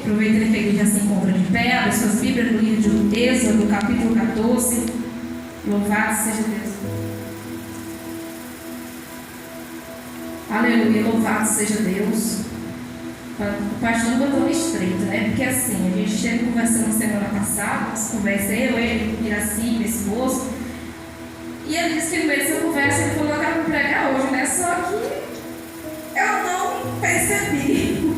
Aproveitando que a igreja se encontra de pé, abre suas Bíblias no livro de Êxodo, capítulo 14. Louvado seja Deus. Aleluia, louvado seja Deus. O pastor botou no estreito, né? Porque assim, a gente esteve conversando semana passada, conversei, ele, Miraci, meu esposo, e ele disse que no meio dessa conversa ele falou: eu quero pregar hoje, né? Só que eu não percebi.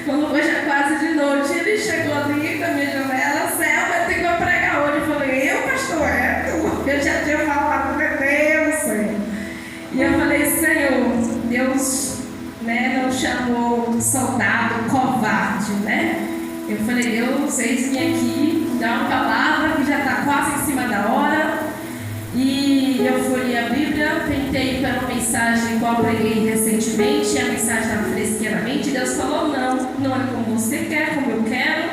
Quando hoje é quase de noite, ele chegou ali da minha janela: Selma, eu tenho que pregar hoje. Eu falei: eu, pastor, eu já tinha falado, meu Deus, Senhor. E eu falei: Senhor, Deus, né, não chamou soldado covarde, né? Eu falei: Deus, eis-me aqui, dá uma palavra que já está quase em cima da hora. E eu fui a Bíblia, tentei para uma mensagem que eu preguei recentemente, a mensagem estava fresquinha na mente. Deus falou: não é como você quer, como eu quero.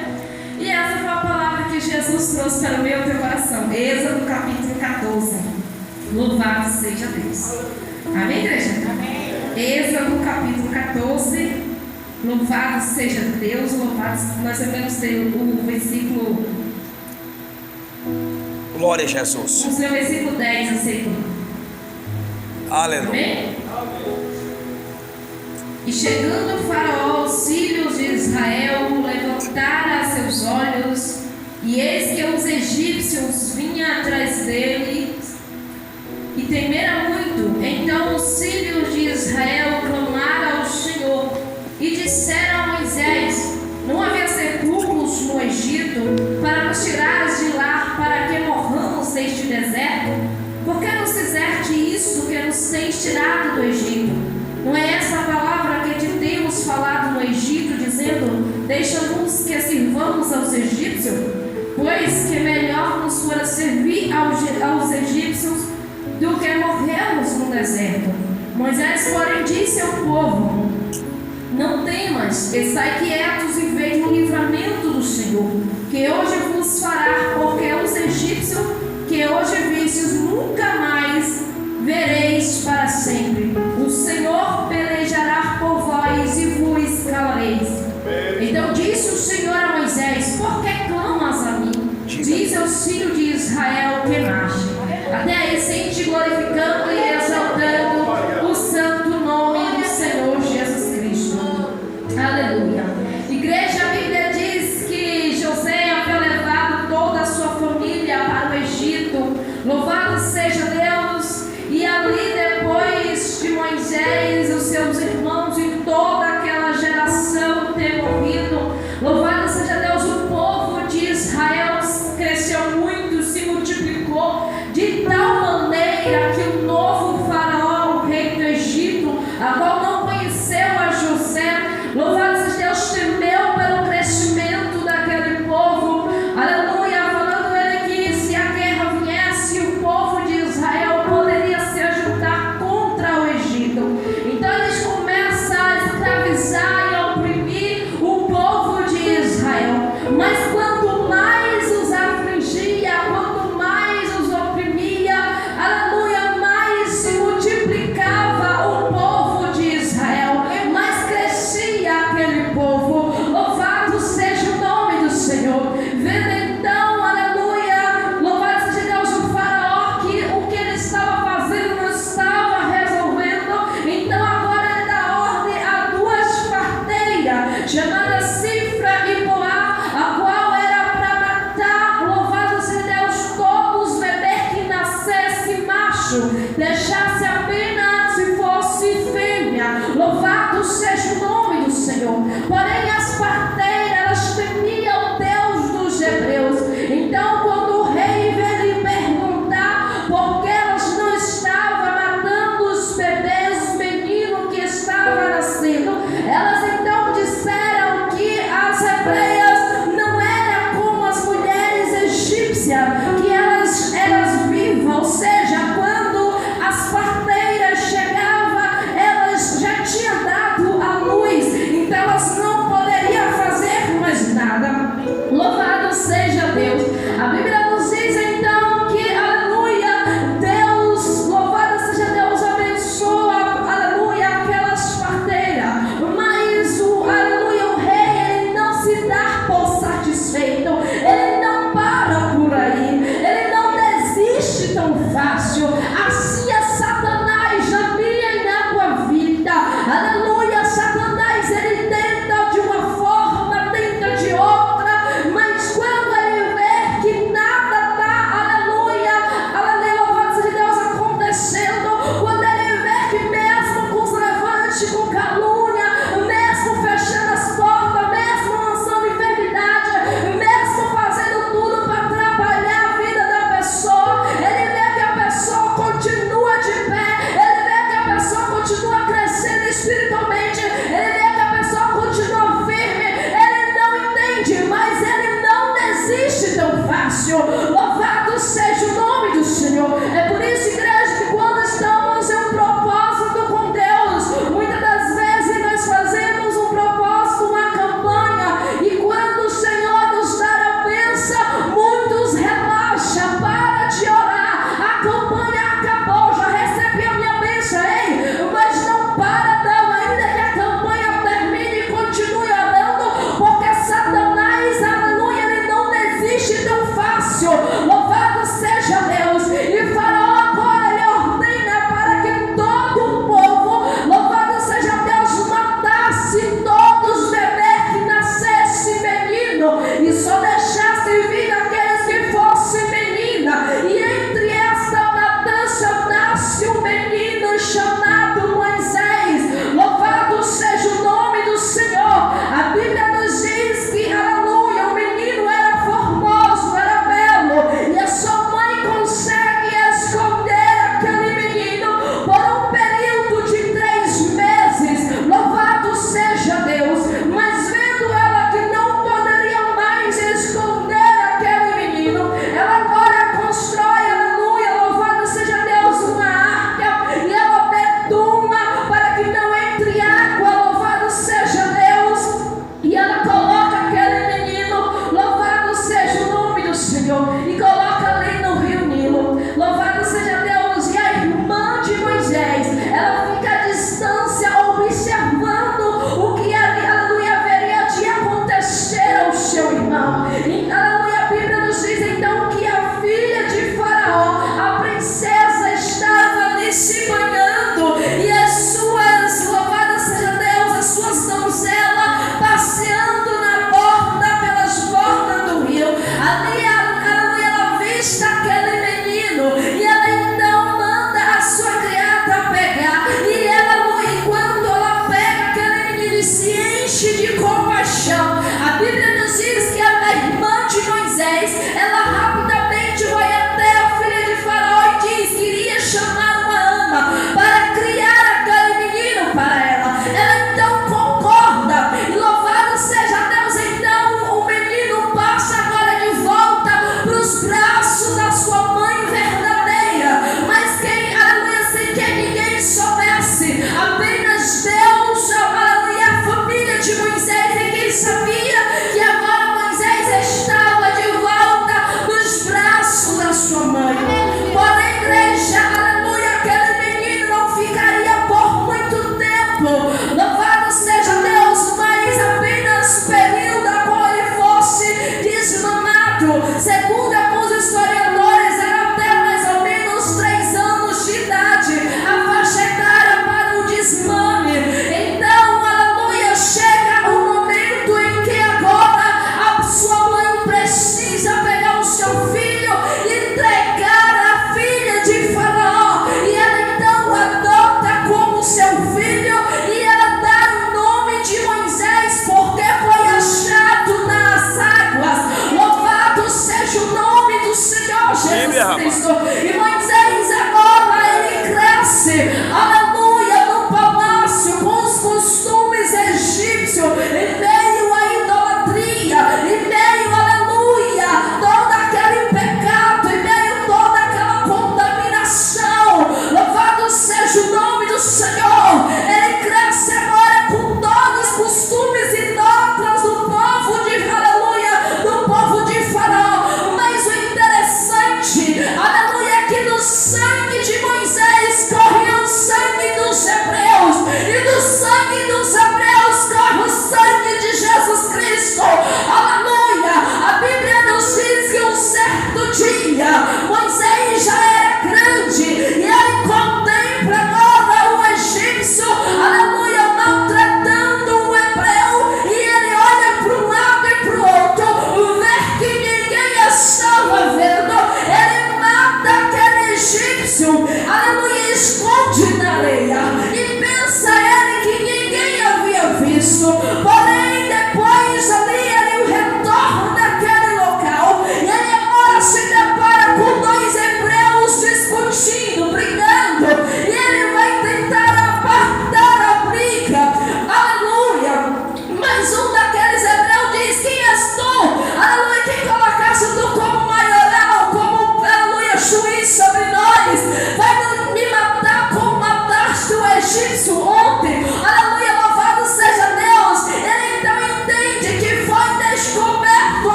E essa foi a palavra que Jesus trouxe para o meu e teu coração. Êxodo capítulo 14. Louvado seja Deus. Amém, igreja? Amém. Êxodo capítulo 14. Louvado seja Deus. Louvado, nós devemos ter o versículo. Glória a Jesus. Vamos ler o versículo 10 a seguir. Aleluia. Amém? E chegando o faraó, os filhos de Israel levantaram seus olhos, e eis que os egípcios vinham atrás deles, e temeram muito. Então os filhos de Israel clamaram ao Senhor, e disseram a Moisés: não havia sepulcros no Egito, para nos tirares de lá, para que morramos neste deserto? Por que nos fizeste isso que nos tens tirado do Egito? Não é essa a palavra que te temos falado no Egito, dizendo: deixa-nos que sirvamos aos egípcios? Pois que melhor nos fora servir aos egípcios do que morrermos no deserto. Moisés, porém, disse ao povo: não temas, estai quietos e vejam o livramento do Senhor, que hoje vos fará, porque os egípcios que hoje vistes nunca mais vereis para sempre. O Senhor pelejará por vós e vos calareis. Então disse o Senhor a Moisés: por que clamas a mim? Diz aos filhos de Israel que nasce. Até aí sente glorificando e exaltando o santo nome do Senhor Jesus Cristo. Aleluia. Igreja, a Bíblia diz que José havia levado toda a sua família para o Egito. Louvado seja Deus. E ali, depois de Moisés, os seus irmãos e toda aquela geração ter morrido, louvado seja Deus, o povo de Israel cresceu muito, se multiplicou de tal maneira que o novo faraó, o rei do Egito, a qual não conheceu a José, louvado seja Deus, temeu pelo crescimento daquele povo. Aleluia, falando ele que se a guerra viesse, o povo de Israel poderia se ajuntar contra o Egito. Então eles começam a escravizar e a oprimir o povo de Israel. Mas quanto mais os afligia, quanto mais os oprimia, aleluia, mais se multiplicava o povo de Israel, mais crescia aquele povo. Louvado seja o nome do Senhor. Vendo então, aleluia, louvado seja Deus, o faraó, que o que ele estava fazendo não estava resolvendo. Então agora ele dá ordem a duas parteiras, chamadas Cifra e Poá, a qual era para matar, louvado seja Deus, todos os bebês que nascesse macho, deixasse apenas se fosse fêmea. Louvado seja o nome do Senhor. Porém as parteiras, elas temiam Deus dos hebreus. Então quando o rei veio lhe perguntar por que elas não estavam matando os bebês, os meninos que estavam nascendo, elas então disseram que as hebreias não eram como as mulheres egípcias, que elas eram vivas, ou seja, quando as parteiras chegavam, elas já tinham dado a luz, então elas não poderiam fazer mais nada. Louvado seja Deus. A Bíblia nos diz então que, aleluia, Deus, louvado seja Deus, abençoa, aleluia, aquelas parteiras. Mas aleluia, o rei, ele não se dá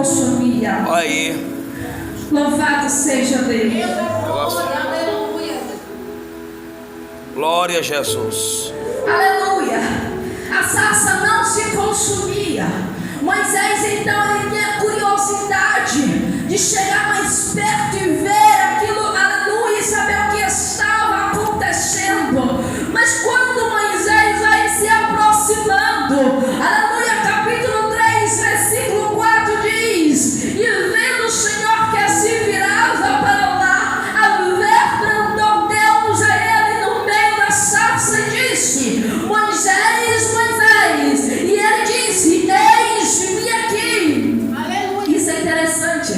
consumia. Olha aí. Louvado seja Deus. Glória a Jesus. Aleluia. A sarça não se consumia. Moisés então ele tinha curiosidade de chegar mais perto e ver aquilo, aleluia, e saber o que estava acontecendo. Mas quando Moisés vai se aproximando, aleluia, capítulo 3, versículo 4 diz: e vendo o Senhor que se virava para lá, a ver, brandou Deus a ele no meio da sarça e disse: Moisés, Moisés. E ele disse: eis-me aqui. Aleluia. Isso é interessante,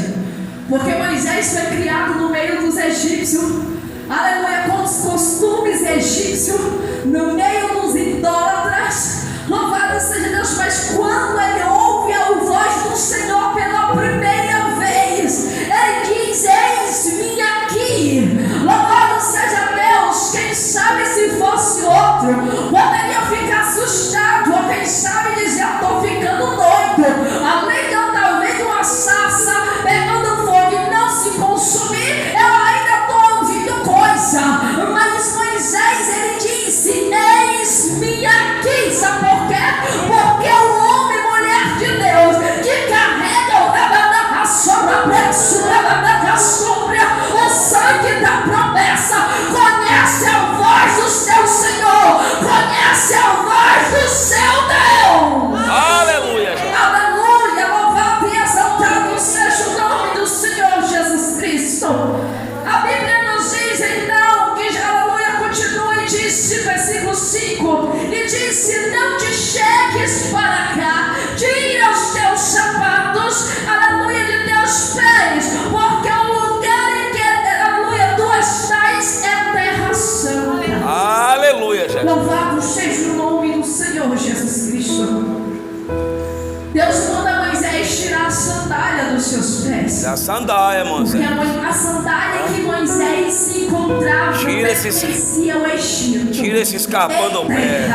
porque Moisés foi criado no meio dos egípcios, aleluia, com os costumes egípcios, no meio dos idólatras. Louvado seja Deus. Mas quando ele ouve a voz do Senhor pela primeira vez, ele diz: eis-me aqui. Louvado seja Deus. Quem sabe se fosse outro, poderia ficar assustado, ou quem sabe dizer: eu estou ficando doido. Além de eu talvez uma sarça pegando fogo e não se consumir, eu ainda estou ouvindo coisa. Mas Moisés, ele disse: eis-me aqui. Sabe por quê? Porque o homem e mulher de Deus que carrega o sangue da promessa, conhece a voz do seu Senhor, conhece a voz do seu Deus. Aleluia. Aleluia. Louvado e exaltado seja o nome do Senhor Jesus Cristo. A Bíblia nos diz então que, aleluia, continua e disse, versículo 5, e disse: não te chegues para cá, tira os teus sapatos, aleluia, de teus pés, porque o lugar em que, aleluia, tu estás é terra santa. Aleluia, Jesus. Louvado seja o nome do Senhor Jesus Cristo. Deus manda Moisés tirar a sandália dos seus pés. A sandália, Porque Moisés. a sandália que Moisés se encontrava pertencia ao Egito. Tira esse escapão do pé.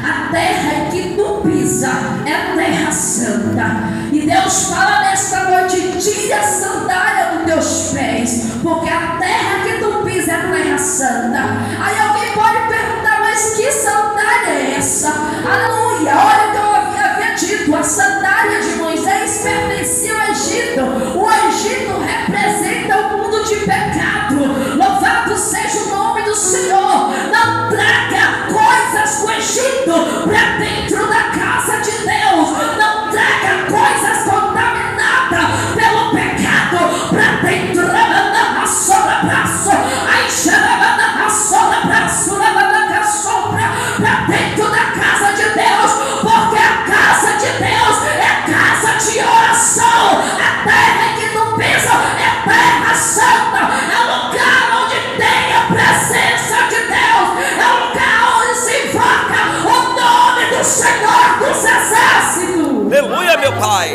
A terra que tu pisa é terra santa. E Deus fala nesta noite: tira a sandália dos teus pés, porque a terra que tu pisa é terra santa. Aí alguém pode perguntar: mas que sandália é essa? Aleluia. Olha o que eu havia dito: a sandália de Moisés pertencia ao Egito. O Egito representa o mundo de pecado. Louvado seja o nome do Senhor. Não traga coisas do Egito para dentro da casa de Deus. Não traga coisas contaminadas pelo pecado para dentro da sombra braço. Ai, xarabana, sombra braço, lavanda, sombra para dentro da casa de Deus, porque a casa de Deus é casa de oração. A terra que tu pisa é terra santa. É lugar onde tem a presença de Deus. É lugar onde se invoca o nome do Senhor dos Exércitos. Aleluia, meu Pai.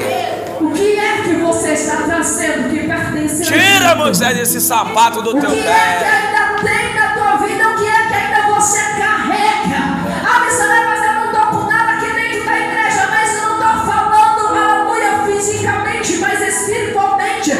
O que é que você está trazendo que pertence a Tira, Moisés, esse sapato do teu O que é que pé. ainda tem na tua vida? O que é que ainda você carrega? Ah, missionária, mas eu não estou com nada aqui dentro da igreja. Mas eu não estou falando, aleluia, fisicamente, mas espiritualmente. A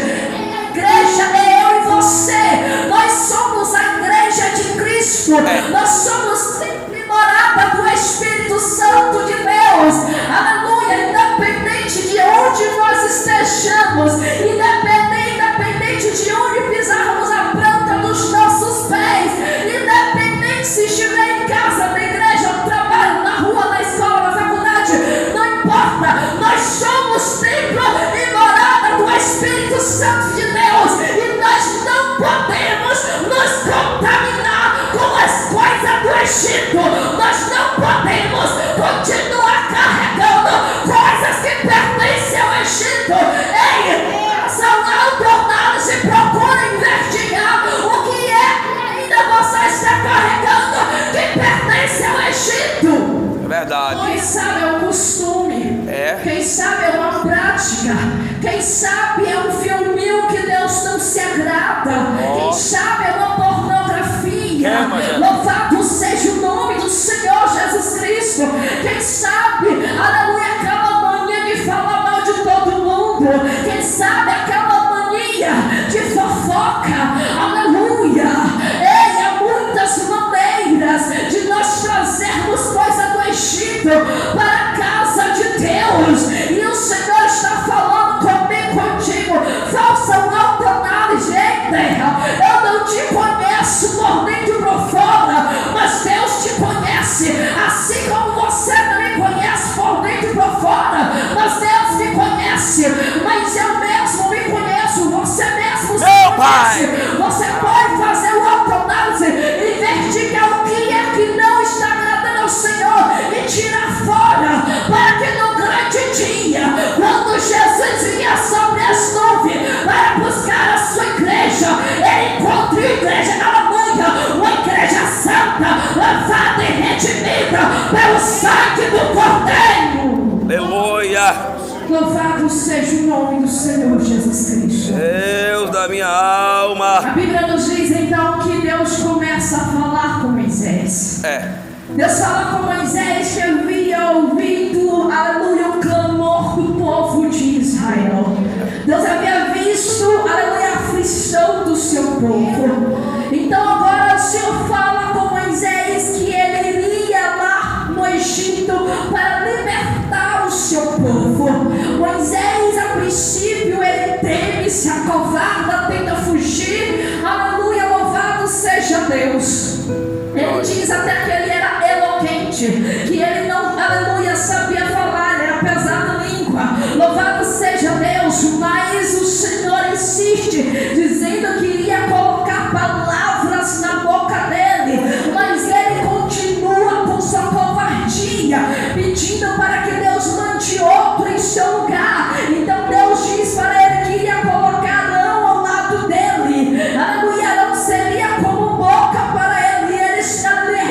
igreja é eu e você. Nós somos a igreja de Cristo. Nós somos sempre morada do Espírito Santo de Deus. Aleluia. Independente de onde nós estejamos, independente de onde pisarmos a planta dos nossos pés, independente se estiver em casa, na igreja, no trabalho, na rua, na escola, na faculdade, não importa. Nós somos templo e morada do Espírito Santo de Deus, e nós não podemos nos contaminar com as coisas do Egito. Nós não podemos continuar carregando coisas que pertencem ao Egito. Ei, são autoanálise, procura investigar o que é que ainda você está carregando que pertence ao Egito. É verdade. Quem sabe é um costume, quem sabe é uma prática, quem sabe é um filminho que Deus não se agrada, quem sabe é uma pornografia. Louvado seja o nome do Senhor Jesus Cristo. Quem sabe, aleluia, aquela mania de falar mal de todo mundo. Quem sabe, aquela mania de fofoca, aleluia. Ei, há muitas maneiras de nós trazermos coisa do Egito para a casa de Deus, e o Senhor está falando comigo, contigo. Faça uma autoanálise. Ei, terra, eu não te conheço por dentro por fora, mas Deus te conhece, assim como você não me conhece por dentro por fora, mas Deus me conhece. Mas eu mesmo me conheço, você mesmo se conhece. Você pode fazer uma autoanálise e verificar o que é que não está agradando ao Senhor e tirar fora, para que no grande dia, quando Jesus vinha sobre as nuvens para buscar a sua igreja, ele encontrou a igreja na manhã, uma igreja santa, lavada e redimida pelo sangue do Cordeiro. Aleluia. Louvado seja o nome do Senhor Jesus Cristo. Deus da minha alma. A Bíblia nos diz então que Deus começa a falar com Moisés. Deus fala com Moisés que havia ouvido, aleluia, o clamor do povo de Israel. Deus havia visto, aleluia, a aflição do seu povo. Então agora o Senhor fala com Moisés que ele iria lá no Egito para libertar o seu povo. Moisés, a princípio, ele teme, se acovarda, tenta fugir. Aleluia, louvado seja Deus. Ele diz até que ele era eloquente, que ele não, aleluia, sabia falar, era pesado em língua. Louvado seja Deus, mas o Senhor insiste, dizendo que iria colocar palavras na boca dele, mas ele continua com sua covardia, pedindo para que Deus mande outro em seu lugar. Então Deus diz para ele que iria colocar Arão ao lado dele. Aleluia, Arão seria como boca para ele, ele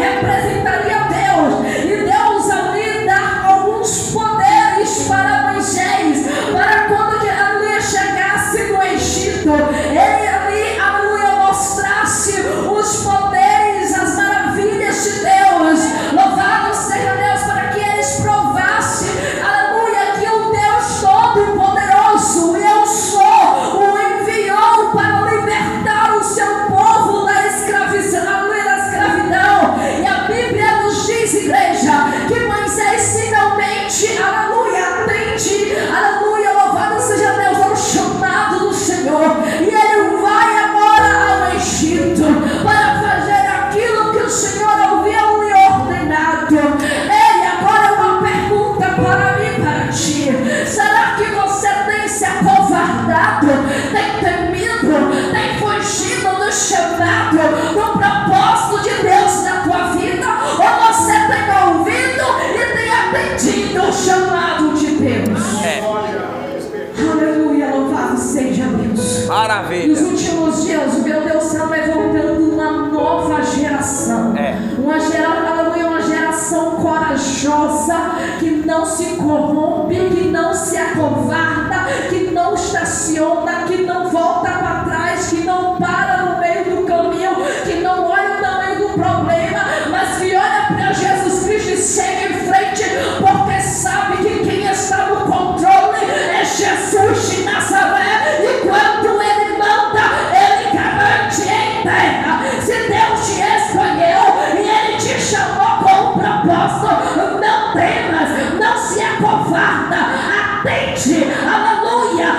representaria Deus. E Deus ali dá alguns poderes para Moisés, para quando aleluia chegasse no Egito, ele ali, aleluia, mostrasse os poderes, as maravilhas de Deus. Louvado seja Deus, para que eles provassem, aleluia, que o Deus Todo-Poderoso, eu sou, o enviou para libertar o seu povo da escravidão, e a Bíblia nos diz, igreja, que Moisés finalmente, aleluia, atende, aleluia, louvado seja Deus, ao chamado do Senhor, e ele vai agora ao Egito para fazer aquilo que o Senhor havia lhe ordenado. Ei, agora uma pergunta para mim, para ti: será que você tem se acovardado, tem temido, tem fugido do chamado, do propósito de Deus na tua vida? Ou você tem ouvido e tem atendido o chamado de Deus? Aleluia, louvado seja Deus. Maravilha. Nos últimos dias, o meu Deus está levantando uma nova geração. Uma geração corajosa, que não se corrompe, que não se acovarda, que não estaciona, que não volta para trás, que não para no meio do caminho, que não olha o tamanho do problema, mas que olha para Jesus Cristo e segue em frente, porque sabe que quem está no controle é Jesus de Nazaré, e quando ele manda, ele garante em terra. Se Deus te escolheu e ele te chamou com um propósito, não temas, não se acovarda, atende, aleluia,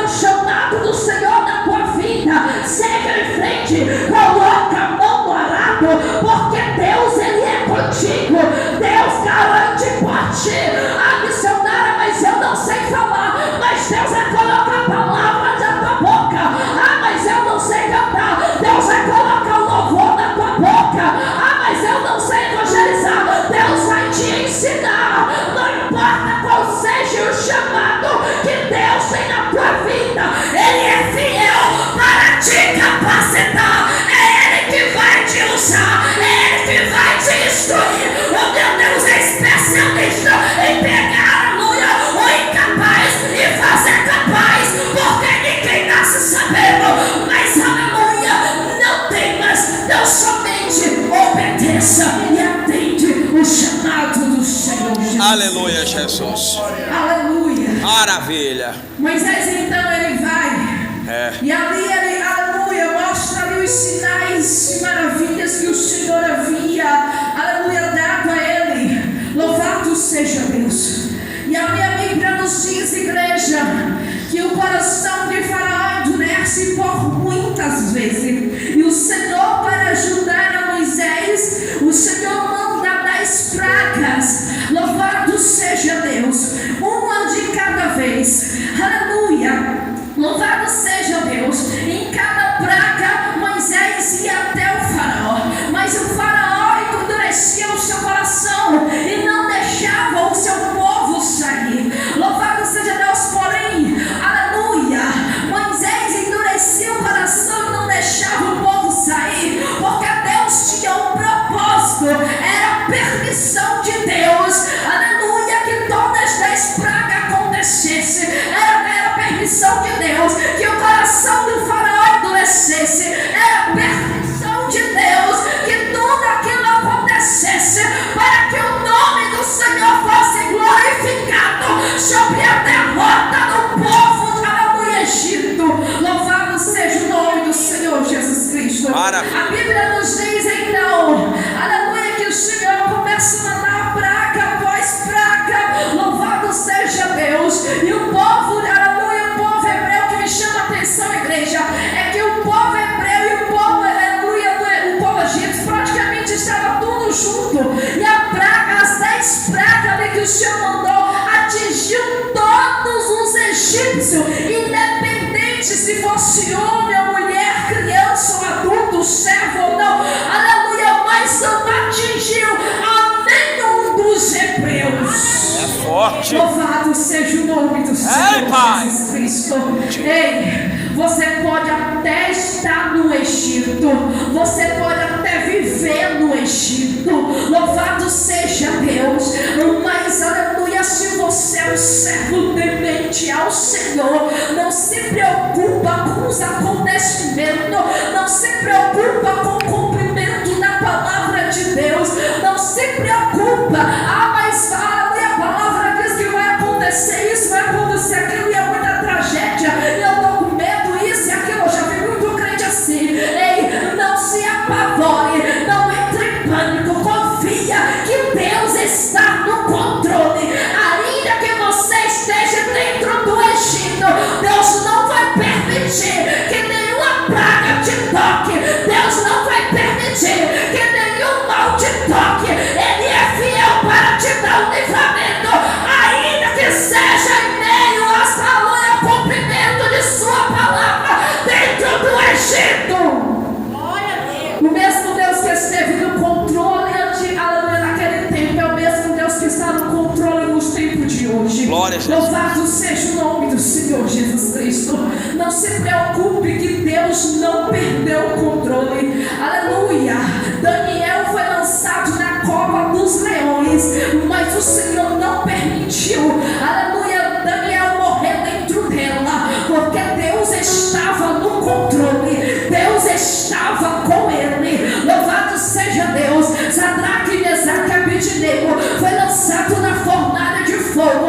ao chamado do Senhor na tua vida, segue em frente, coloca a mão no arado, porque Deus, ele é contigo, Deus garante por ti. Ah, missionária, mas eu não sei falar, mas Deus vai colocar a palavra na tua boca. Ah, mas eu não sei cantar, Deus vai colocar o louvor na tua boca. Ah, mas eu não sei evangelizar, Deus vai te ensinar. Não importa qual seja o chamado que Deus tem na tua vida, ele é fiel para te capacitar, é ele que vai te usar, é ele que vai te instruir. O meu Deus é especialista em pegar, aleluia, o incapaz e fazer capaz, porque ninguém nasce sabendo. Mas aleluia, não temas, não somente obedeça e atende o chamado do Senhor Jesus. Aleluia, Jesus. Aleluia. Maravilha. Moisés então ele vai. E ali ele, aleluia, mostra ali os sinais e maravilhas que o Senhor havia, aleluia, dado a ele. Louvado seja Deus. E a minha Bíblia nos diz, igreja, que o coração de Faraó endurece por muitas vezes. E o Senhor, para ajudar a Moisés, o Senhor manda 10 pragas. Louvado seja Deus. Uma de cada vez. Aleluia. Louvado seja Deus. Em cada praga, Moisés ia até o Faraó. Mas o Faraó endurecia o seu coração e não deixava o seu povo sair. Louvado seja Deus, porém, aleluia, Moisés endurecia o coração e não deixava o povo sair, porque Deus tinha um propósito, era a permissão de Deus, aleluia, que todas as 10 pragas acontecessem, era a permissão de Deus, que o coração do Faraó endurecesse, era a permissão de Deus, que tudo aquilo acontecesse, para que o nome do Senhor fosse glorificado sobre a derrota do povo do Egito. Louvado seja o nome do Senhor Jesus Cristo. Maravilha. A Bíblia nos diz então, aleluia, que o Senhor começa a mandar praga após praga. Louvado seja Deus. E o povo, aleluia, o povo hebreu, que me chama a atenção, igreja, é que o povo hebreu e o povo, aleluia, o povo egípcio praticamente estava tudo junto. E a praga, as 10 pragas ali que o Senhor mandou, atingiu todos os egípcios, independente se fosse homem ou mulher, criança ou adulto, servo ou não, aleluia, mas não atingiu a nenhum dos hebreus. É forte. Louvado seja o nome do Senhor Pai. Jesus Cristo. Ei, você pode até estar no Egito, você pode até viver no Egito, louvado seja Deus, mas aleluia, se você é um servo temente ao Senhor, não se preocupa com os acontecimentos, não se preocupa com o cumprimento da palavra de Deus, não se preocupa, mas aleluia, a palavra diz que vai acontecer isso, vai acontecer aquilo, e é muita tragédia, e eu estou com medo, isso e aquilo, eu já vi muito crente assim. Ei, não se apavore, não entre em pânico, confia que Deus está no controle, ainda que você esteja dentro do Egito, Deus não vai permitir que nenhuma praga te toque, Deus não vai permitir que nenhum mal te toque, Ele é fiel para te dar um livramento, ainda que seja em meio ao cumprimento de sua palavra dentro do Egito. O mesmo Deus que esteve no controle naquele tempo é o mesmo Deus que está no controle nos tempos de hoje. Glória a Jesus. Louvado seja o nome do Senhor Jesus Cristo. Não se preocupe que Deus não perdeu o controle. Aleluia. Daniel foi lançado na cova dos leões, mas o Senhor não permitiu, aleluia, Daniel morrer dentro dela, porque Deus estava no controle, Deus estava com ele. Louvado seja Deus. Sadraque, Mesaque e Abednego foi lançado na fornalha de fogo,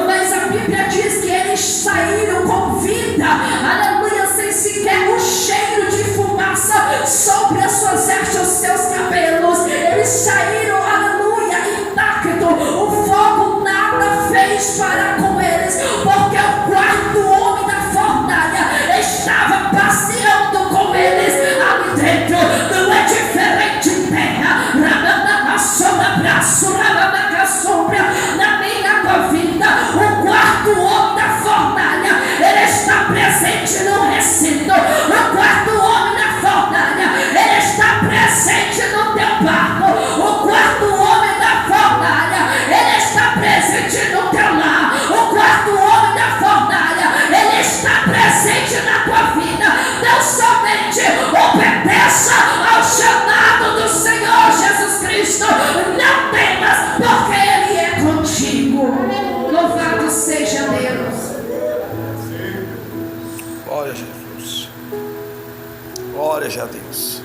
mas a Bíblia diz que eles saíram com vida, aleluia, sem sequer um cheiro de fumaça sobre as suas vestes, os seus cabelos. Eles saíram, aleluia, intacto. O fogo nada fez para com eles, porque o quarto homem da fornalha estava passeando com eles ali dentro. Não é diferente terra, sombra na minha tua vida. O quarto homem da fornalha, ele está presente no recinto. O quarto homem da fornalha, ele está presente no teu barco. O quarto homem da fornalha, ele está presente no teu lar. O quarto homem da fornalha, ele está presente na tua vida. Não somente obedeça ao chamado do Senhor Jesus Cristo, não temas, porque Ele é contigo. Louvado seja Deus. Glória a Jesus. Glória a Deus.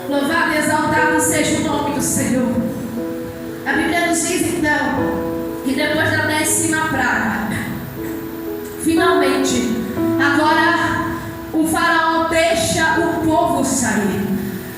Louvado e exaltado seja o nome do Senhor. A Bíblia nos diz então que depois da 10ª praga, Finalmente, agora o faraó deixa o povo sair.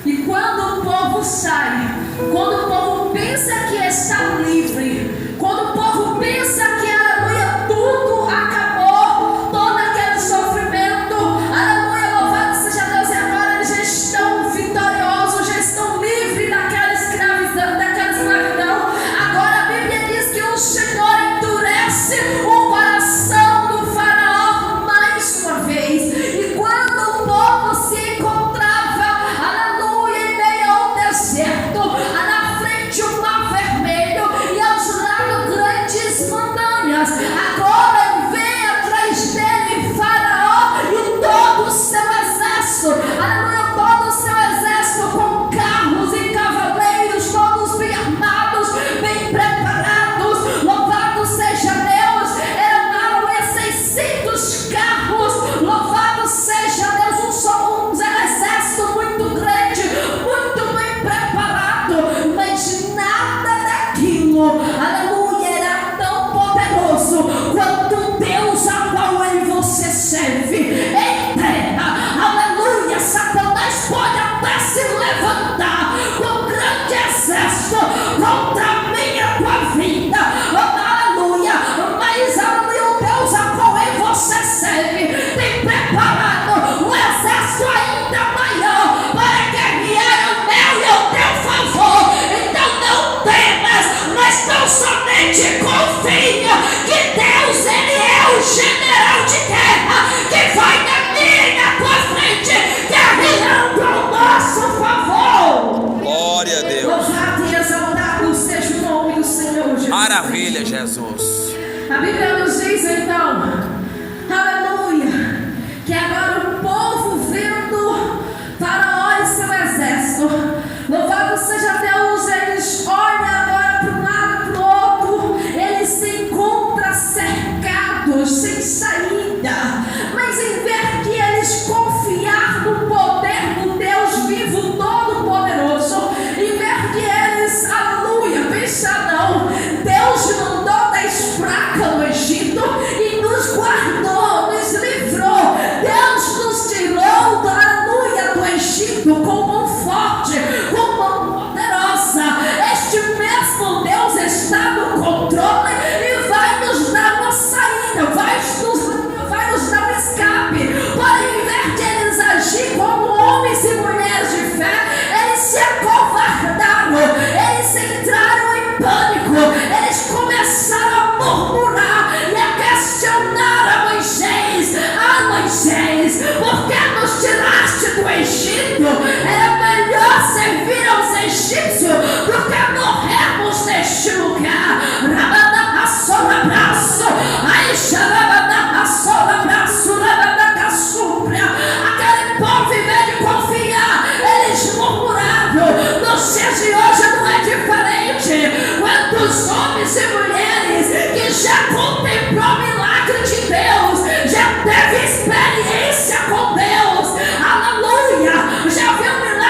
E quando o povo sai, quando o povo pensa que está livre, quando o povo pensa que aleluia, tudo acabou, todo aquele sofrimento, aleluia, louvado seja Deus, e agora eles já estão vitoriosos, já estão livres daquela escravidão. Agora a Bíblia diz que o Senhor endurece o coração do faraó mais uma vez. E quando o povo se encontrava, aleluia, em meio ao deserto, na frente o mar vermelho e aos lados grandes montanhas, agora vem atrás dele faraó e todo o seu exército, aleluia, todo o seu exército com carros e cavaleiros, todos bem armados, bem preparados, louvado seja Deus, eram aleluia 600 carros, louvado seja Deus, um exército muito grande, muito bem preparado, mas nada daquilo, aleluia, era tão poderoso quanto o Deus a qual você serve. Em terra, aleluia, Satanás pode até se levantar com grande exército contra a minha tua vida, aleluia, mas aleluia, o Deus a qual você serve tem preparado um exército ainda maior para guerrear o meu e o teu favor. Então não temas, mas tão somente confia que Deus, Ele é o general de guerra que vai na minha e na tua frente, guerreando ao nosso favor. Glória a Deus. Louvado e exaltado seja o nome do Senhor Jesus. Maravilha, Jesus. A Bíblia nos diz então, aleluia, que agora o povo vendo faraó e seu exército, louvado seja Deus, eles olham agora para um lado e para o outro, eles se encontram cercados, sem saída, mas em vez de eles confiar no poder do Deus vivo todo-poderoso, em vez de eles, aleluia, pensar não, Deus mandou 10 pragas no Egito e nos guardou, nos livrou, Deus nos tirou, aleluia, do Egito com mão forte, com mão poderosa. Este mesmo Deus está no controle e vai nos dar uma saída, vai nos dar um escape. Porém, em vez de eles agir como homens e mulheres de fé, eles se acovardaram, eles entraram em pânico, eles começaram a murmurar e a questionar a Moisés: Moisés, por que nos tiraste do Egito? Era melhor servir aos egípcios do que morrermos neste lugar. Aquele povo, em vez de confiar, eles murmuraram. Nos dias de hoje não é diferente. Quantos homens e mulheres que já contemplou o milagre de Deus, já teve experiência com Deus, aleluia, já viu o milagre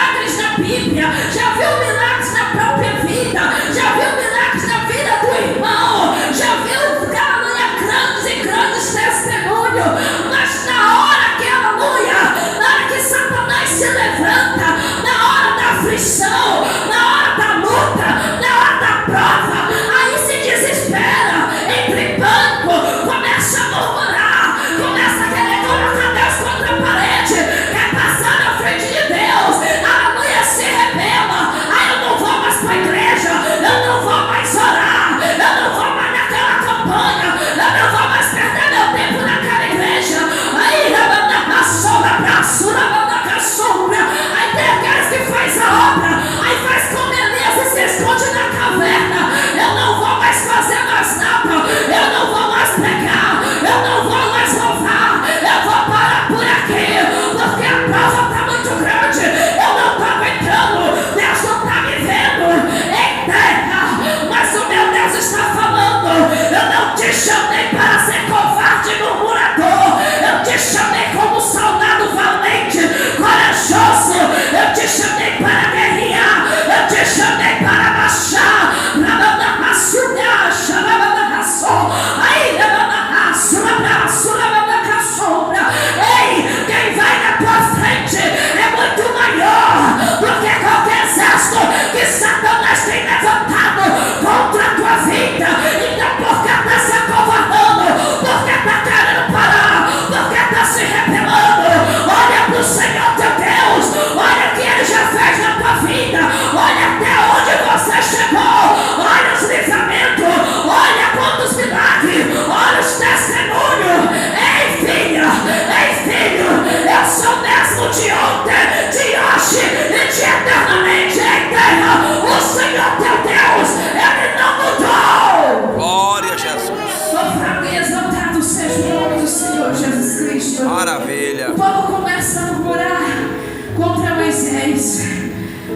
Cristo. Maravilha. O povo começa a murmurar contra Moisés.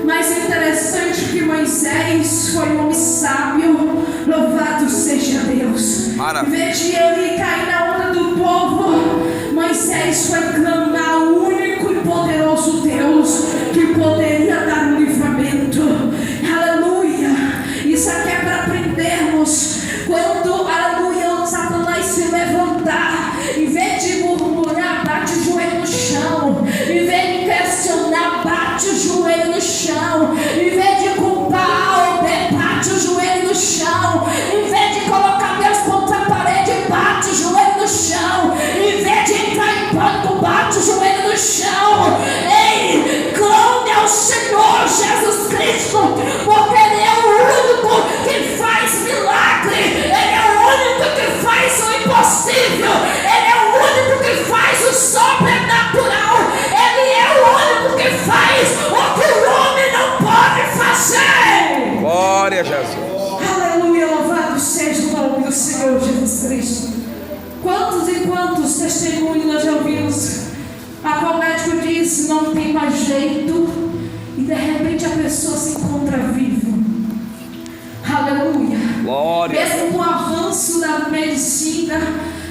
Mas é interessante que Moisés foi um homem sábio. Louvado seja Deus. Maravilha. Em vez de ele cair na onda do povo, Moisés foi clamar o único e poderoso Deus que poderia dar um livramento. Aleluia. Isso aqui é para aprendermos. Quando, aleluia, o Satanás se levantar, em vez de murmurar, bate o joelho no chão. Em vez de questionar, bate o joelho no chão. Em vez de culpar, bate o joelho no chão. Em vez de colocar Deus contra a parede, bate o joelho no chão. Em vez de entrar em pânico, bate o joelho no chão. Ei, clame ao Senhor Jesus Cristo, porque Ele é o único que faz milagre. Ele é o único que faz o impossível. Ele é o único que faz o sobrenatural. Ele é o único que faz o que o homem não pode fazer. Glória a Jesus. Aleluia, louvado seja o nome do Senhor Jesus Cristo. Quantos e quantos testemunhos nós já ouvimos, a qual o médico disse não tem mais jeito, e de repente a pessoa se encontra viva. Aleluia. Glória. Mesmo com o avanço da medicina,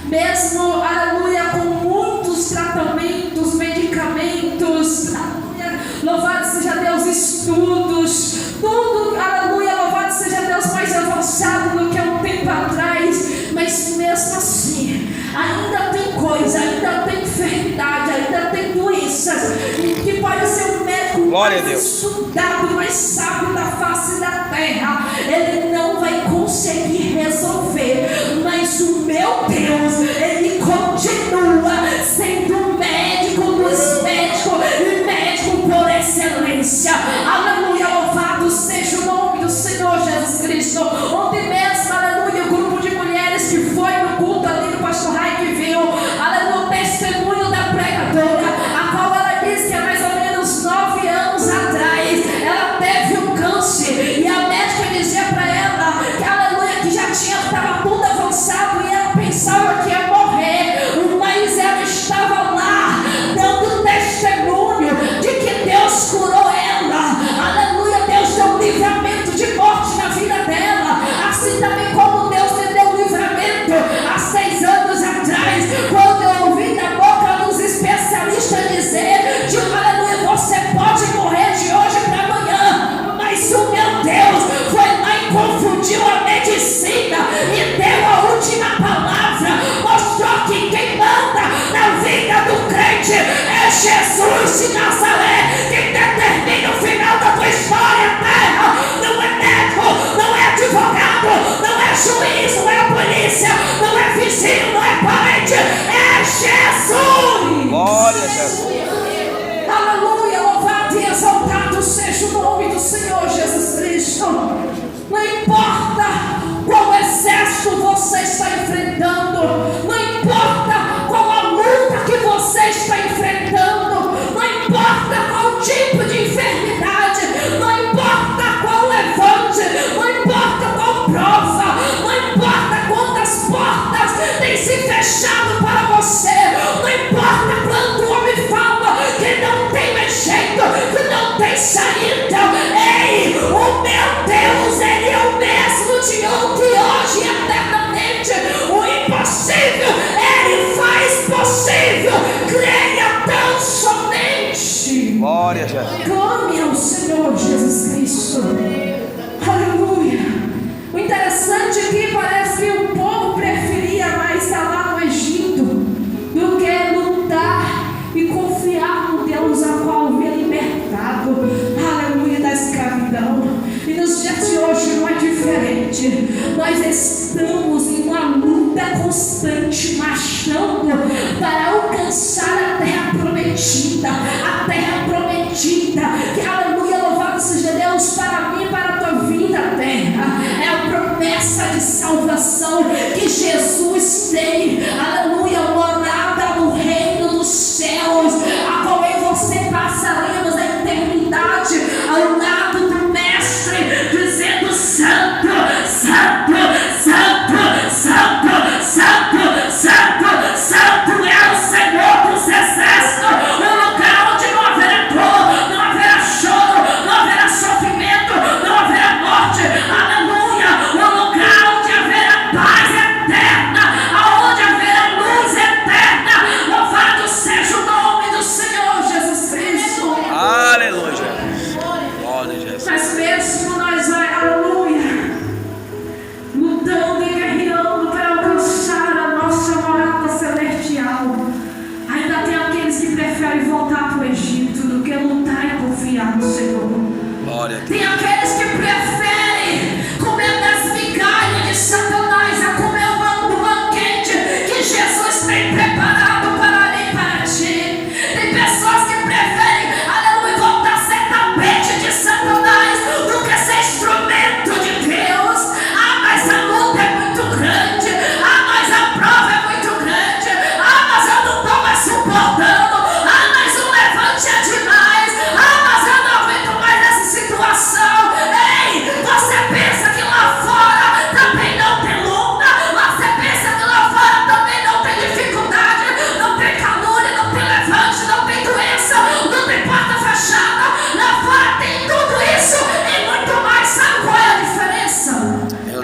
mesmo, aleluia, com muitos tratamentos, medicamentos, aleluia, louvado seja Deus, estudos, tudo, aleluia, louvado seja Deus, mais avançado do que há um tempo atrás, mas mesmo assim, ainda tem coisa, ainda tem enfermidade, ainda tem doenças, que pode ser o médico Glória a mais Deus. estudado, mais sábio da face da terra, ele não vai conseguir resolver, mas o meu Deus, ele continua sendo médico dos médicos e médico por excelência. Aleluia, louvado seja o nome do Senhor Jesus Cristo. Ontem mesmo, aleluia, o grupo de mulheres que foi no culto ali do pastor Rai que viu, aleluia, o testemunho da pregadora, a qual ela disse que há mais ou menos 9 anos atrás ela teve um câncer, e a médica dizia para ela que, aleluia, que já estava tudo avançado e ela pensava que ia morrer, mas ela estava lá dando testemunho de que Deus curou ela. Aleluia, Deus deu um livramento de morte na vida dela, assim também como Deus me deu um livramento há 6 anos atrás, quando eu ouvi da boca dos especialistas dizer de, aleluia, você pode morrer de hoje para amanhã, mas o meu Deus foi lá e confundiu a medicina e deu a última palavra, mostrou que quem manda na vida do crente é Jesus de Nazaré, quem determina o final da tua história, terra. Não é médico, não é advogado, não é juiz, não é polícia, não é vizinho, não é parente, é Jesus. Glória a Jesus. Aleluia, louvado e exaltado seja o nome do Senhor Jesus Cristo. Não importa qual exército você está enfrentando, não importa qual a luta que você está enfrentando, não importa qual tipo de enfermidade, não importa qual levante, não importa qual prova, não importa quantas portas têm se fechado para você, não importa quanto o homem fala que não tem mais jeito, que não tem saída. Ei, o meu Deus, Ele é o mesmo de ontem, hoje e eternamente. O impossível Ele faz possível. Creia tão somente. Glória a Jesus. Clame ao Senhor Jesus Cristo. Aleluia. O interessante é que parece que o povo preferia mais estar lá no Egito do que lutar e confiar no Deus a qual havia libertado, aleluia, da escravidão. E nos dias de hoje não é diferente. Nós estamos em uma luta constante, marchando para alcançar a terra prometida. A terra prometida, que, aleluia, louvado seja Deus, para mim e para a tua vida, terra. É a promessa de salvação que Jesus tem, aleluia, morada no reino dos céus, a qual você passaremos a eternidade ao lado do Mestre, dizendo: Santo, Santo, Santo, Santo, Santo, Santo, Santo é o Senhor do Senhor. Glória a Deus. Tem aqueles que preferem comer das migalhas de Satanás a comer o banquete que Jesus tem preparado para mim e para ti. Tem pessoas que preferem, aleluia, voltar a ser tapete de Satanás do que ser instrumento de Deus. Ah, mas a luta é muito grande. Ah, mas a prova é muito grande. Ah, mas eu não estou mais suportando. Ah, mas o levante é demais. Ah, mas eu não aguento mais essa situação. Ei, você pensa que lá fora também não tem luta? Você pensa que lá fora também não tem dificuldade? Não tem calúnia, não tem levante, não tem doença, não tem porta fechada. Lá fora tem tudo isso e muito mais. Sabe qual é a diferença?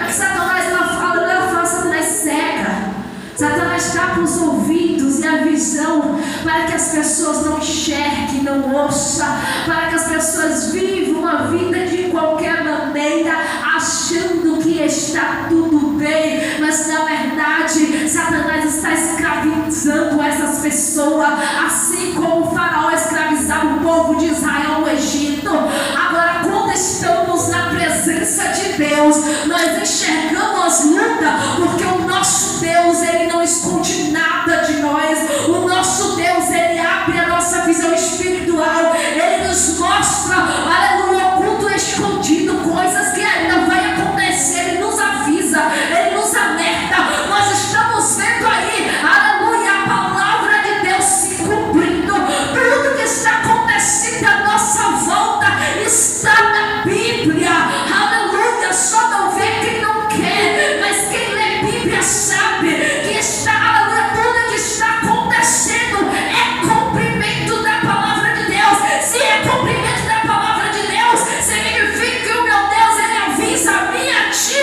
É que Satanás não fala, Satanás cega. Satanás tapa os ouvidos e a visão para que as pessoas não enxerguem, não ouçam, para que as pessoas vivam a vida de qualquer maneira, achando que está tudo bem, mas na verdade Satanás está escravizando essas pessoas, assim como o faraó escravizava o povo de Israel no Egito. Agora, quando estamos na presença de Deus, nós enxergamos as lutas, porque o nosso Deus, Ele não esconde nada de nós. O nosso Deus, Ele abre a nossa visão espiritual. Ele nos mostra, aleluia, oculto e escondido, coisas que ainda vai acontecer. Ele nos avisa, Ele nos alerta. Nós estamos vendo aí, aleluia, a palavra de Deus se cumprindo. Tudo que está acontecendo à nossa volta está na Bíblia. Aleluia, só não vê quem não quer, mas quem lê Bíblia sabe que está, aleluia, tudo que está acontecendo é cumprimento da palavra de Deus. Se é cumprimento da palavra de Deus, significa que o meu Deus, Ele avisa a mim e a ti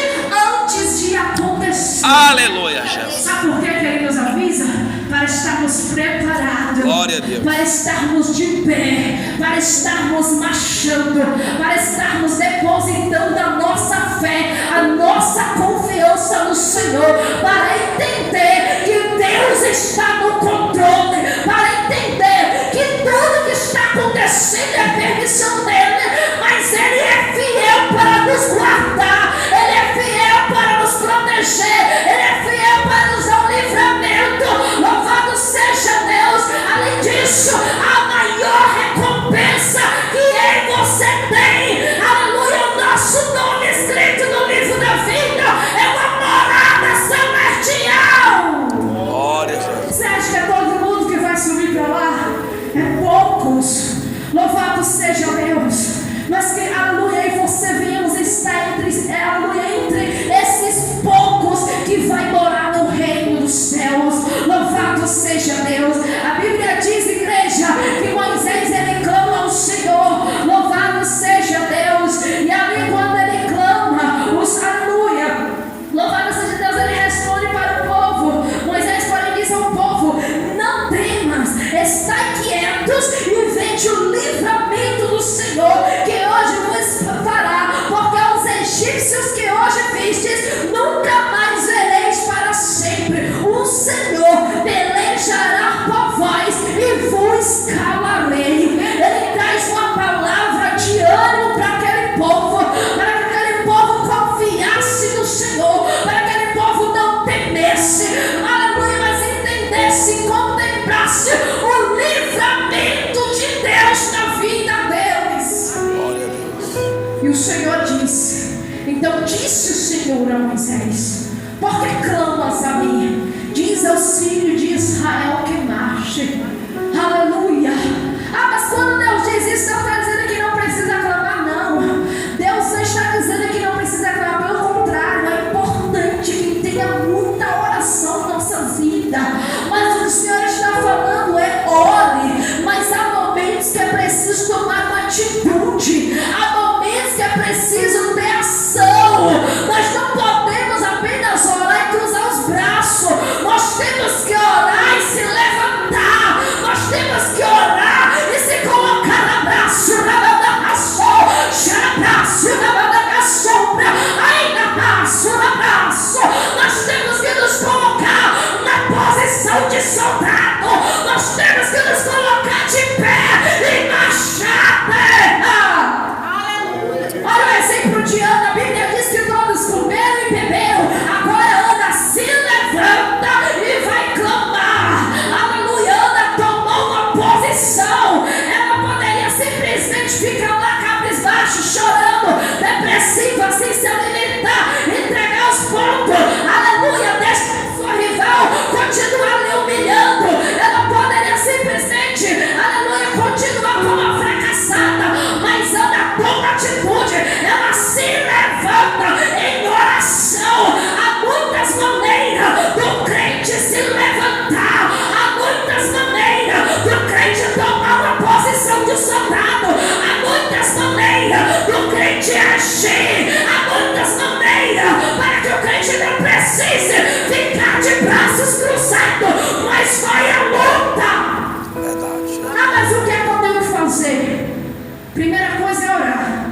antes de acontecer. Aleluia, Jesus. Sabe por que Ele nos avisa? Para estarmos preparados. Glória a Deus. Para estarmos de pé, para estarmos marchando, para estarmos depositando a nossa fé, a nossa confiança no Senhor, para entender que Deus está no controle, para entender que tudo que está acontecendo é permissão dEle, mas Ele é fiel para nos guardar, Ele é fiel para nos proteger, Ele é fiel para nos dar um livramento. Louvado seja Deus. Além disso, a maior recompensa que você tem, aleluia, o nosso nome escrito no livro da vida é uma morada celestial. Glória a Deus. Você acha que é todo mundo que vai subir para lá? É poucos. Louvado seja Deus. Mas que, aleluia, e você venhamos estar entre esses poucos que vai morar no reino dos céus. Louvado seja Deus. A Bíblia diz, igreja, que Moisés, ele clama ao Senhor. Louvado seja Deus. E ali quando ele clama, aleluia, louvado seja Deus, ele responde para o povo. Moisés, porém, diz ao povo: não temas, estai quietos e vede o livramento do Senhor, que hoje vos fará, porque aos egípcios que hoje vistes, nunca mais vereis para sempre. O Senhor pelejará por vós e vos calarei. Ele traz uma palavra de ânimo para aquele povo, para que aquele povo confiasse no Senhor, para que aquele povo não temesse, aleluia, mas entendesse e contemplasse o livramento de Deus na vida deles. Glória a Deus. E o Senhor disse: então disse o Senhor a Moisés: por que clamas a mim? Diz aos filhos de Israel que marche. Aleluia. Ah, mas quando Deus diz isso, não está dizendo que não precisa clamar, não. Deus não está dizendo que não precisa clamar, pelo contrário, é importante que tenha muita oração na nossa vida. Mas o que o Senhor está falando é ore, mas há momentos que é preciso tomar uma atitude, há momentos que é preciso ter ação. Nós não podemos apenas orar e cruzar os braços, nós temos que orar e se levantar Primeira coisa é orar.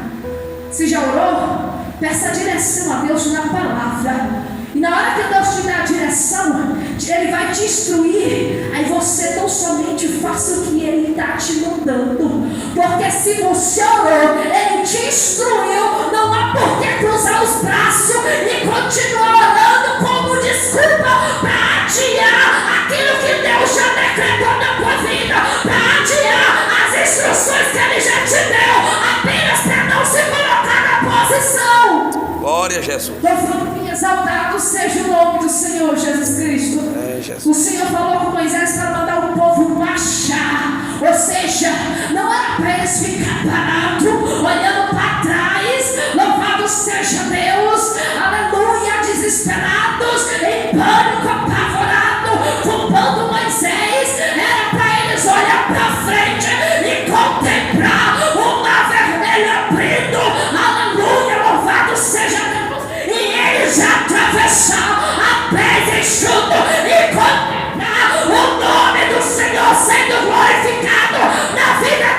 Se já orou, peça a direção a Deus na palavra. E na hora que Deus te dá a direção, Ele vai te instruir. Aí você não somente faça o que Ele está te mandando, porque se você orou, Ele te instruiu. Não há por que cruzar os braços e continuar orando como desculpa para adiar aquilo que Deus já decretou na tua vida, para adiar as instruções que Ele já te deu, apenas para não se colocar na posição. Glória a Jesus. Louvado e exaltado seja o nome do Senhor Jesus Cristo. Jesus. O Senhor falou com Moisés para mandar o povo marchar. Ou seja, não era para eles ficar parados, olhando para trás. Louvado seja Deus. Aleluia. Desesperados, em pânico, apavorado, culpando Moisés. Era para eles olhar para frente e contemplar o mar vermelho abrindo. Aleluia. Louvado seja Deus. E eles atravessaram a pés enxuto e contemplar o nome do Senhor sendo glorificado na vida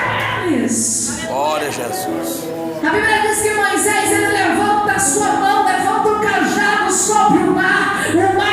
deles. Glória a Jesus. A Bíblia diz que Moisés, ele levanta a sua mão, levanta o cajado sobre o mar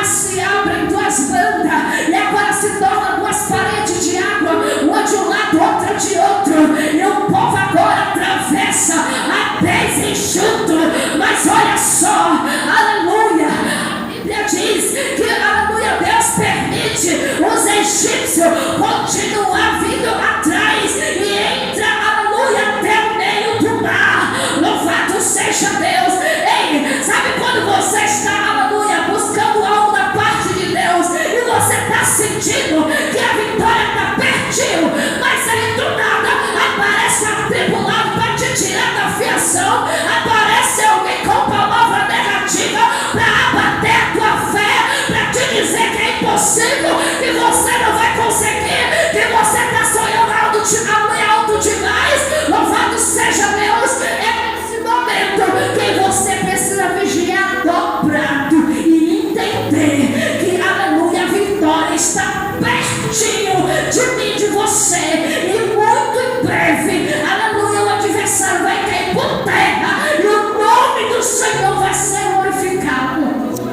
se abre em duas bandas, e agora se torna duas paredes de água, uma de um lado, outra de outro, e o povo agora atravessa a pés enxuto. Mas olha só, aleluia, a Bíblia diz que, aleluia, Deus permite os egípcios continuar vindo atrás e entra, aleluia, até o meio do mar. Louvado seja Deus. Ei, sabe quando você está, aleluia, buscando algo da parte de Deus e você está sentindo que a vitória está pertinho, mas aí do nada aparece um atribulado para te tirar da fiação, aparece alguém com palavra negativa para abater a tua fé, para te dizer que é impossível, que você não vai conseguir, que você está sonhando alto demais. Louvado seja Deus. É nesse momento que você precisa vigiar dobrado e entender que, aleluia, a vitória está pertinho de mim, de você, e muito em breve, aleluia, o adversário vai cair por terra e o nome do Senhor vai ser glorificado.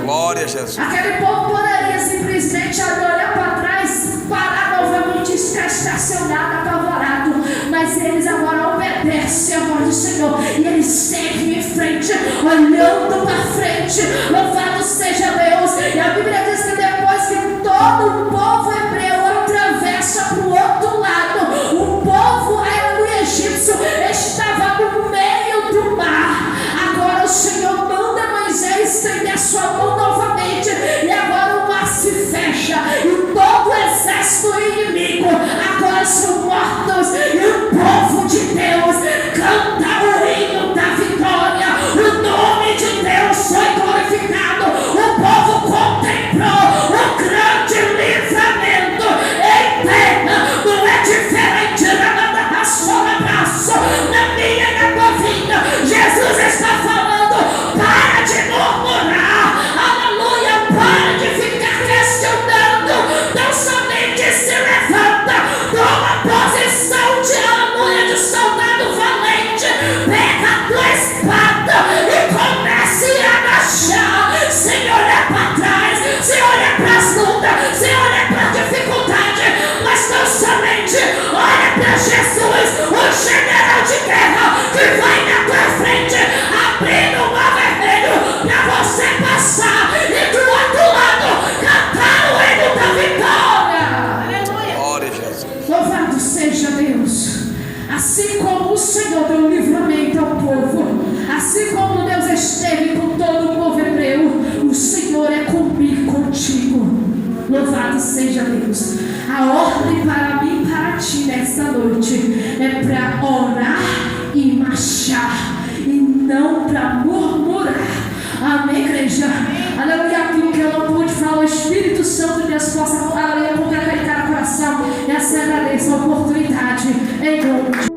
Glória a Jesus. Aquele povo poderia simplesmente olhar para trás, parar novamente, estar estacionado, apavorado, mas eles agora obedecem a voz do Senhor e eles seguem em frente, olhando para frente. Louvado seja Deus. E a Bíblia diz que depois que todo o povo hebreu atravessa para o outro lado, o povo egípcio estava no meio do mar. Agora o Senhor manda Moisés estender a sua mão novamente, e agora o mar se fecha e todo o exército inimigo agora são mortos, e o povo de Deus canta o hino da vitória. O nome de Deus foi glorificado. O povo contemplou o grande livramento em terra. Não é diferente na sua abraço, na minha e na tua vida. Jesus está falando: para de murmurar, aleluia, para de ficar questionando, não somente se levanta, toma posição de, aleluia, de soldado valente, pega a tua espada e comece a marchar, sem olhar para trás, sem olhar para as lutas, sem olhar para a dificuldade, mas não somente olha para Jesus, o general de guerra, que vai na tua frente, abrindo o mar vermelho para você passar e do outro lado cantar o hino da vitória. Aleluia. Glória a Jesus. Louvado seja Deus. Assim como o Senhor deu livramento ao povo, assim como Deus esteve com todo o povo hebreu, o Senhor é comigo e contigo. Louvado seja Deus. A ordem para mim e para ti nesta noite é para orar e marchar, e não para murmurar. Amém, igreja? Aleluia. Aquilo que eu não pude falar, o Espírito Santo de Deus possa, aleluia, colocar em cada coração. E assim agradeço a oportunidade em nome de